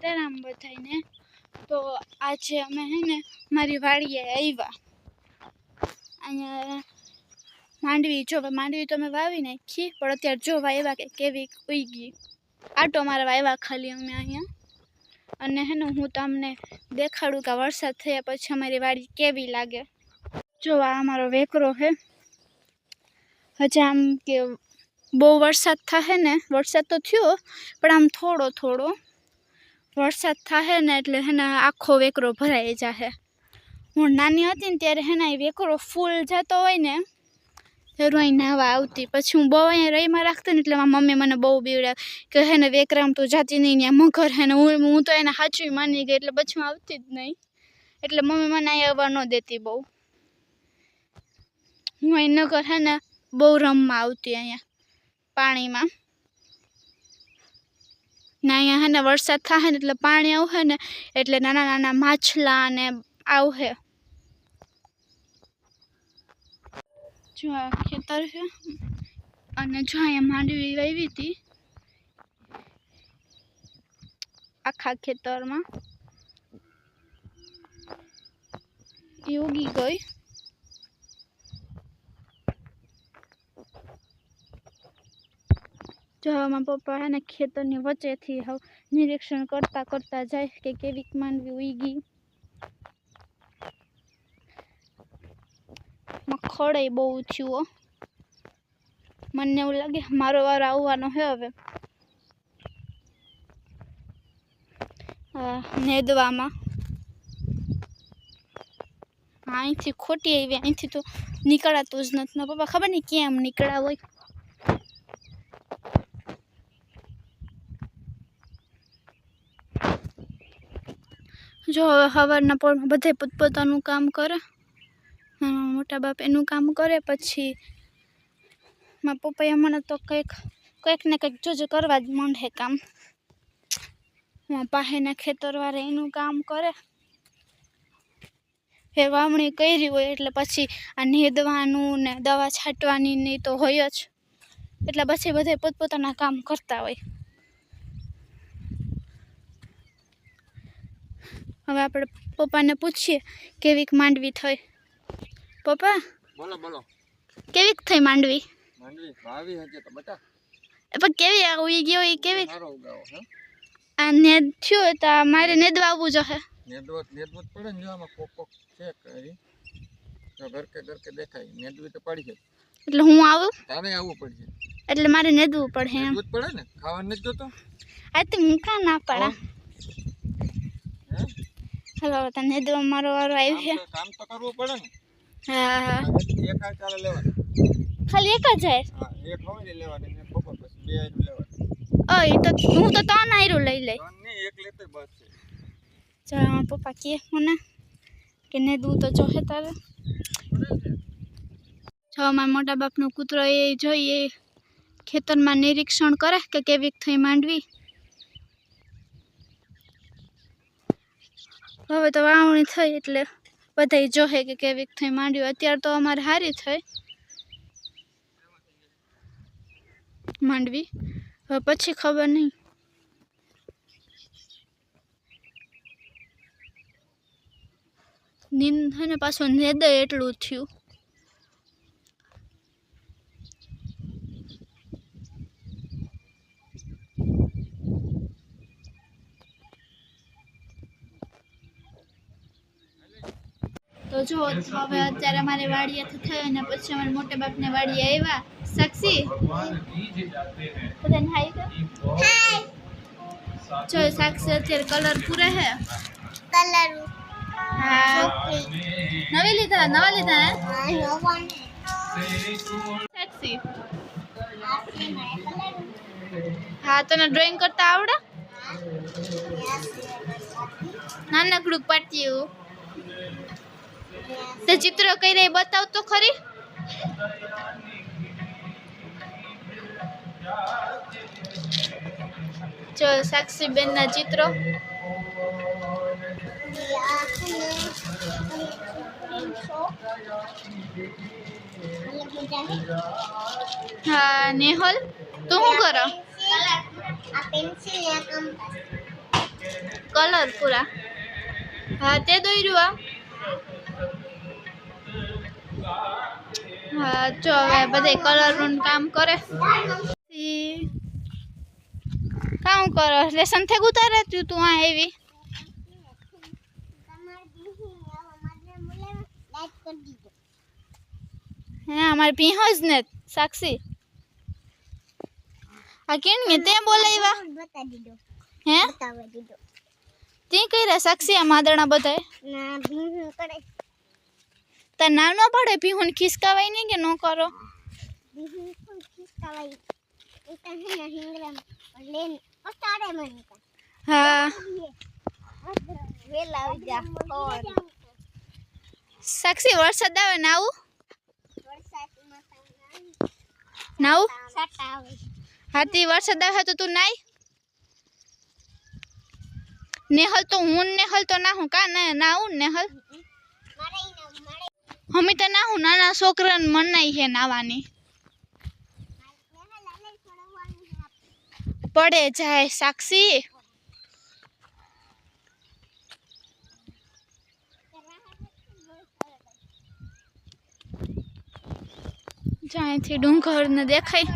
सीताराम बधाईने। तो आज अमे है ने मारी वाड़ीए आव्या अहींया मांडवी जो मांडवी तो मैं वावी नाखी पण अत्यारे जो वाव्या के केवी उगी आटो मारवा आव्या खाली अमे अहींया अने है ने हूँ तमने देखाडू के वरसाद थया पछी अमारी वाड़ी केवी लागे। जो आ अमारो वेकरो है हजे आम के बहु वरसाद थाहे ने वरसाद तो थयो पण आम थोड़ो थोड़ो वरसाद थाहे ने एटले है ने आखो वेकरो भराई जाए। हूँ नानी हती ने त्यारे है ने वेकरो फूल जतो होय ने त्यारे अहीं नावा आवती पछी हूँ बहु अहीं रईमा राखती ने एटले मारी मम्मी मने बहु बीवड़े के है ने वेकराम तो जाती नहीं न्या मगर है ने हूँ तो एने साचवी मानी गई एटले पछी हूँ आवती ज नहीं एटले मम्मी मने अहीं आववा न देती बहु हूँ अहीं नगर है ने बहु रमवा आवती अहीं पाणी में ने अहीं है ने वरसाद थाहे ने एटले पाणी आवहे ने एटले नाना नाना माछला ने आवहे। जो आ खेतर है अने जो अहीं मांडवी वावी थी आखा खेतर में ए उगी गई। जो मारा पप्पा है ने खेतर ने वच्चे थी निरीक्षण करता करता जाए के केवीक मांडवी उगी खड़े बहु थयो मने एवुं लागे मारो वारो आववानो है हवे नेदवामां અહીંથી ખોટી આવી અહીંથી તો નીકળાતું જ નથી ના પપ્પા ખબર નહીં કેમ નીકળ્યા હોય। जो हवारना पोरमा बधाय पोतपोतानुं काम करे मोटा बाप एनुं काम करे पछी मारा पप्पाए मने तो कंईक ने कंईक जो करवा ज मांडे काम पाहेना खेतरवाळा एनुं काम करे हे वावणी करी होय एटले पछी आ नेदवानुं ने दवा छांटवानी ने तो होय ज एटले पछी बधाय पोतपोताना काम करता होय। हवे आपणे पप्पाने पूछीए केवीक मांडवी थई। पप्पा बोलो बोलो केवीक थई मांडवी? मांडवी भावी हजे तो बता पण केवी आ उई गयो ई केवी सारो उगाव है आ नेद थयो तो मारे नेदवा आवવું જોઈએ नेदवत पड़े ने जो आमा कोक चेक करी तो घर के देखाय नेदवी तो पड़ी है એટલે હું આવું તારે આવવું પડશે એટલે મારે નેદવું પડે એમ नेदवत पड़े ने खावा न જોતો આ તો હું કા ના પડા हेलो तो नेदवा मारो वारो આવ્યો છે काम तो करવું પડે ને હા હા એક આ ચાલે લેવા ખાલી એક જ है हां एक होय લેવાની ને ખબર પછી બે આયરું લેવા ઓય તો હું તો ત્રણ આયરું લઈ લે ને એક લેતે બસ છે ચાલ પપ્પા કે મને કે નેદવું તો જોહે તારે જો મારા મોટા બાપનો કૂતરો એ જોઈએ ખેતરમાં નિરીક્ષણ કરે કે કેવીક થઈ માંડવી। હવે તો વાવણી થઈ એટલે બધાય જોહે કે કેવીક થઈ માંડવી અત્યારે તો અમારે હારી થઈ માંડવી હવે પછી ખબર નહીં નીંદ है ने पाछो नेदे एटलुं थयुं तो जो हवे अत्यारे मारे वाड़ियाथी थई अने पछी अमारे मोटे बापने वाड़िए आव्या साक्षी बधाने हाय कर हाय जो साक्षी अत्यारे कलर पूरे है कलर हाँ नवा लीधा है साक्षी हाँ तने ड्राइंग करता आवड़े नानकड़ું પાટિયું ते चित्र कई रे बताव तो खरी जो साक्षी बेन ना चित्र हाँ नेहल तू शू कर? કલર પૂરા. હા તે દોર્યું હા જો હવે બધે કલર નું કામ કરે. કામ કરો લેસન થઈ ઉતારે તું આ આવી હે અમારી પીહો જ ને સાક્ષી આ કેણ ને તે બોલાવ્યા હે તે કઈ રે સાક્ષી આ માદણા બધાય ના ભીહું કરે તાર નામ ન પડે પીહું ખિસકાવાય નહીં કે ન કરો ભીહું કોણ ખિસકાવાય એ તો હે ને હિંગરામ લેન પતાડે મને હા વેલા આવી જા કોણ સાક્ષી વરસાદ આવે ને આવું વરસાદમાં નાવું સાટા આવે હાથી વરસાદ આવે તો તું નાઈ નેહલ તો હું નેહલ તો ના હું કા ના નાવું નેહલ અમે તો ના હું નાના છોકરાને મનાઈ છે નાવાની પડે જાય સાક્ષી જ્યાંથી ડુંગર ને દેખાય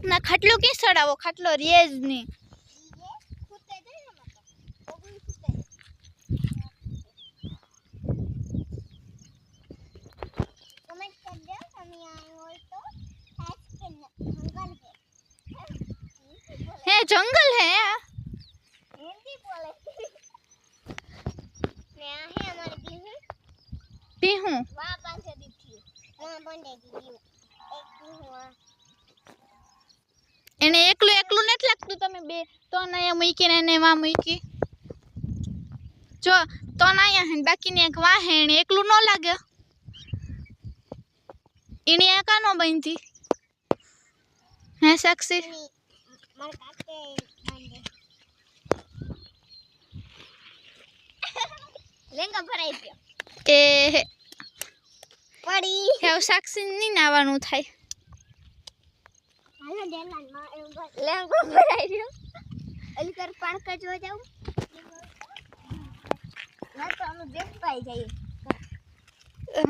ના ખાટલો ક્યાં ચડાવો ખાટલો રે જ નહીં હે જંગલ હે પીહું એને એકલું એકલું નથી લાગતું તમે બે તો અહીંયા મૂકીને એને વા મૂકી જો તો અહીંયા હે બાકીને એક વા હે એને એકલું ન લાગે એને એકા નો બનતી હે સાક્ષી લેંગા ભરાઈ ગયો એ પડી હવે સાક્ષી ની નાવાનું થાય હાલો દેલાન માં લેંગો ભરાઈ ગયો અલી કર પાણકા જો જાવ ના તો અમે બેસપાઈ જઈએ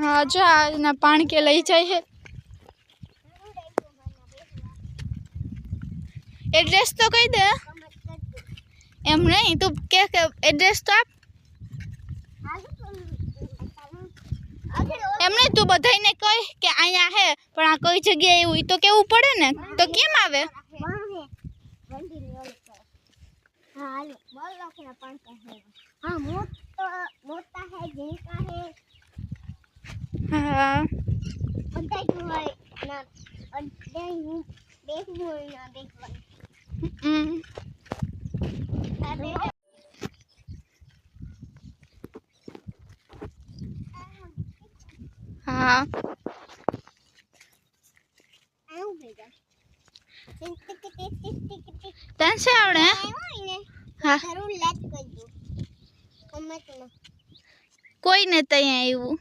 હા જો આ પાણી કે લઈ જાય છે એડ્રેસ તો કહી દે એમ નહીં તું કે એડ્રેસ તો આપ એમ નહીં તું બધાને કહે કે અહીંયા હે પણ આ કઈ જગ્યાએ એવું તો કેવું પડે ને તો કેમ આવે हाँ मोटा है जिनका है હા બધા જ હોય ના અડે હું દેખવું હોય ના દેખવાનું અરે હા આવું ભેગા tick tick tick tick tick tick તને શું આવડે હોય ને હા જરૂર લેટ કરજો કમેન્ટમાં કોઈને ત્યાં આવ્યું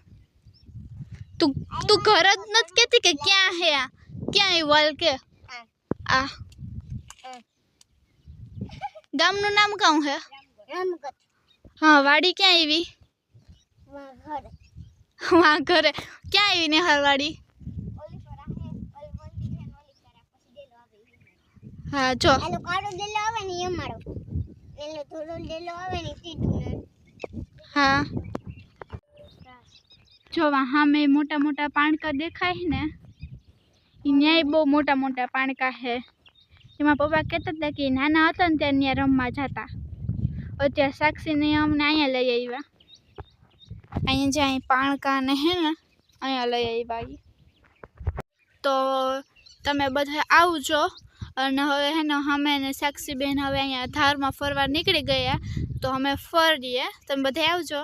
તું તું ઘર જ નથી કહેતી કે ક્યાં હે આ ક્યાં આવ્યું હાલ કે આ ગામનું નામ કાં હે રામગઢ હા વાડી ક્યાં આવી ઘર વાં ઘરે ક્યાં આવી નેહાલવાડી ઓલી પર આ હે ઓલ મંદિર હે ઓલી પર પછી ડેલો આવે હા જો એલો કાળો ડેલો આવે ને એ મારો એલો થોડો ડેલો આવે ને સીધું ને હા જો હા મેં મોટા મોટા પાણકા દેખાય ને ન્યાય બહુ મોટા મોટા પાણકા હે એમાં પપ્પા કહેતા હતા કે નાના હતા ને ત્યાં ત્યાં રમવા જતા અત્યારે સાક્ષીને અમને અહીંયા લઈ આવ્યા અહીંયા જે અહીં પાણકા ને હે ને અહીંયા લઈ આવ્યા ઈ. તો તમે બધા આવજો અને હવે હે ને અમે ને સાક્ષીબેન હવે અહીંયા ધારમાં ફરવા નીકળી ગયા તો અમે ફરીએ તમે બધા આવજો.